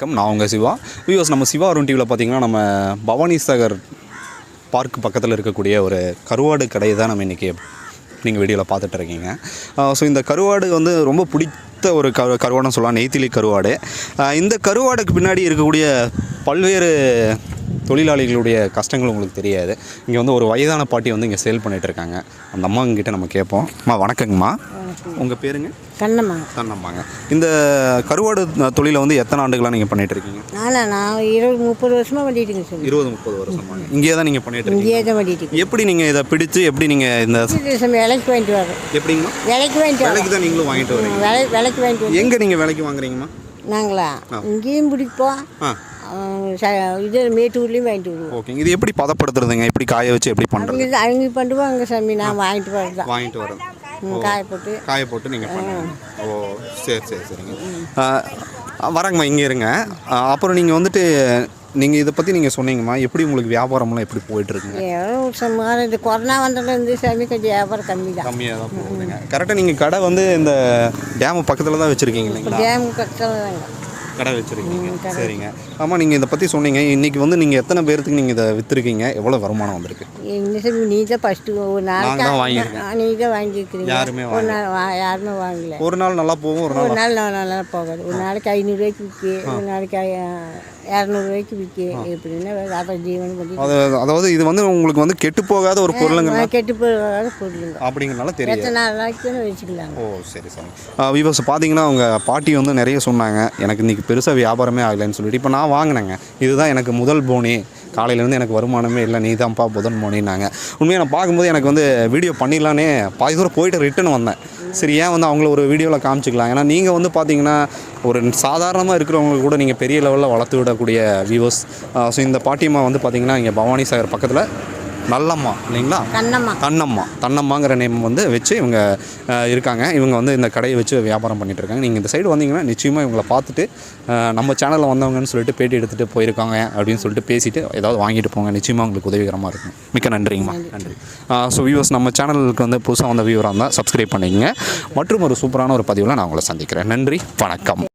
வணக்கம். நான் உங்கள் சிவா. வியூவர்ஸ், நம்ம சிவா அருண் டிவியில் பார்த்தீங்கன்னா நம்ம பவானி சாகர் பார்க் பக்கத்தில் இருக்கக்கூடிய ஒரு கருவாடு கடை தான் நம்ம இன்றைக்கி நீங்கள் வீடியோவில் பார்த்துட்டு இருக்கீங்க. ஸோ இந்த கருவாடு வந்து ரொம்ப பிடித்த ஒரு கருவாடுன்னு சொல்லலாம், நெய்த்திலி கருவாடு. இந்த கருவாடுக்கு பின்னாடி இருக்கக்கூடிய பல்வேறு தொழிலாளிகளுடைய கஷ்டங்கள் உங்களுக்கு தெரியாது. இங்கே வந்து ஒரு வயதான பாட்டி வந்து இங்கே சேல் பண்ணிகிட்டு இருக்காங்க. அந்த அம்மாங்கிட்ட நம்ம கேட்போம். அம்மா வணக்கங்கம்மா, உங்கள் பேருங்க? கண்ணம்மாங்க. இந்த கருவாடு தொழிலை வந்து எத்தனை ஆண்டுகளாக நீங்கள் பண்ணிகிட்டு இருக்கீங்க? நான் 20-30 வருஷமாக பண்ணிட்டுங்க சார். 20-30 வருஷமாக இங்கே தான் நீங்கள் பண்ணிட்டு இருக்கீங்க? இங்கே தான் பண்ணிட்டு. எப்படி நீங்கள் இதை பிடிச்சி எப்படி நீங்கள் இந்த விலைக்கு வாங்கிட்டு வரோம்? எப்படிங்கம்மா? விலைக்கு தான் நீங்களும் வாங்கிட்டு வரீங்க? விலைக்கு வாங்கிட்டு வரோம். எங்கே நீங்கள் விலைக்கு வாங்குறீங்கம்மா? நாங்களா இங்கேயும் பிடிப்போம், இது மேட்டூர்லேயும் வாங்கிட்டு வருவோம். ஓகேங்க. இது எப்படி பதப்படுத்துறதுங்க? எப்படி காய வச்சு எப்படி பண்ணுறது? அவங்க பண்ணுவாங்க சாமி, நான் வாங்கிட்டு வரது. வாங்கிட்டு வரது காய போட்டு நீங்கள் பண்ணுங்க. ஓ சரிங்க. வரங்கம்மா, இங்கே இருங்க. அப்புறம் நீங்கள் வந்துட்டு நீங்கள் இதை பற்றி நீங்கள் சொன்னீங்கம்மா, எப்படி உங்களுக்கு வியாபாரம்லாம் எப்படி போயிட்டுருக்குங்க? சுமார் இந்த கொரோனா வந்ததுலேருந்து சாமி கொஞ்சம் வியாபாரம் கம்மியாக தான் போகுதுங்க. கரெக்டாக நீங்கள் கடை வந்து இந்த டேமு பக்கத்தில் தான் வச்சுருக்கீங்க இல்லைங்களா? டேமு பக்கத்தில் தாங்க கடை வச்சுருக்கீங்க. சரிங்க. ஆமாம், நீங்கள் இதை பற்றி சொன்னீங்க. இன்றைக்கி வந்து நீங்கள் எத்தனை பேர்த்துக்கு நீங்கள் இதை விற்றுருக்கீங்க? எவ்வளோ வருமானம் வந்திருக்கு? நீ தான் ஃபஸ்ட்டு ஒரு நாள் தான் வாங்கியிருக்கேன். நீ தான் வாங்கியிருக்கிறீங்க. யாருமே யாருமே வாங்கல. ஒரு நாள் நல்லா போகும், ஒரு நாள் நல்லா போகாது. ஒரு நாளைக்கு 500 ரூபாய்க்கு விற்கி, ஒரு நாளைக்கு 200 ரூபாய்க்கு விற்கி, எப்படின்னா அப்புறம் ஜீவனம் பண்ணி. அதாவது இது வந்து உங்களுக்கு வந்து கெட்டு போகாத ஒரு பொருளுங்க? கெட்டு போகாத பொருளுங்க அப்படிங்கிறனால தெரியும். எத்தனை நாளைக்கு வச்சுக்கலாம். ஓ சரி. வியூவர்ஸ், பார்த்தீங்கன்னா அவங்க பாட்டி வந்து நிறைய சொன்னாங்க, எனக்கு இன்றைக்கி பெருசாக வியாபாரமே ஆகலைன்னு சொல்லிட்டு. இப்போ நான் வாங்கினேங்க, இதுதான் எனக்கு முதல் போனி, காலையிலேருந்து எனக்கு வருமானமே இல்லை, நீ தான்ப்பா புதன் போனின்னாங்க. உண்மையாக நான் பார்க்கும்போது எனக்கு வந்து வீடியோ பண்ணிடலானே பாதி தூரம் போயிட்டு ரிட்டன் வந்தேன். சரி, ஏன் வந்து அவங்கள ஒரு வீடியோவில் காமிச்சிக்கலாம். ஏன்னா நீங்கள் வந்து பார்த்தீங்கன்னா ஒரு சாதாரணமாக இருக்கிறவங்களுக்கு கூட நீங்கள் பெரிய லெவலில் வளர்த்து விடக்கூடிய வியூவர்ஸ். ஸோ இந்த பாட்டியம்மா வந்து பார்த்தீங்கன்னா இங்கே பவானி சாகர் பக்கத்தில் நல்லம்மா இல்லைங்களா? தன்னம்மாங்கிற நேம் வந்து வச்சு இவங்க இருக்காங்க. இவங்க வந்து இந்த கடையை வச்சு வியாபாரம் பண்ணிகிட்டு இருக்காங்க. நீங்கள் இந்த சைடு வந்தீங்கன்னா நிச்சயமாக இவங்களை பார்த்துட்டு நம்ம சேனலில் வந்தவங்கன்னு சொல்லிட்டு பேட்டி எடுத்துகிட்டு போயிருக்காங்க அப்படின்னு சொல்லிட்டு பேசிவிட்டு ஏதாவது வாங்கிட்டு போங்க. நிச்சயமாக உங்களுக்கு உதவிகரமாக இருக்கும். மிக்க நன்றிங்கம்மா. நன்றி. ஸோ வியூவர்ஸ், நம்ம சேனலுக்கு வந்து புதுசாக வந்த வியூவராக இருந்தால் சப்ஸ்கிரைப் பண்ணிக்கங்க. மற்றும் ஒரு சூப்பரான ஒரு பதிவில் நான் உங்களை சந்திக்கிறேன். நன்றி, வணக்கம்.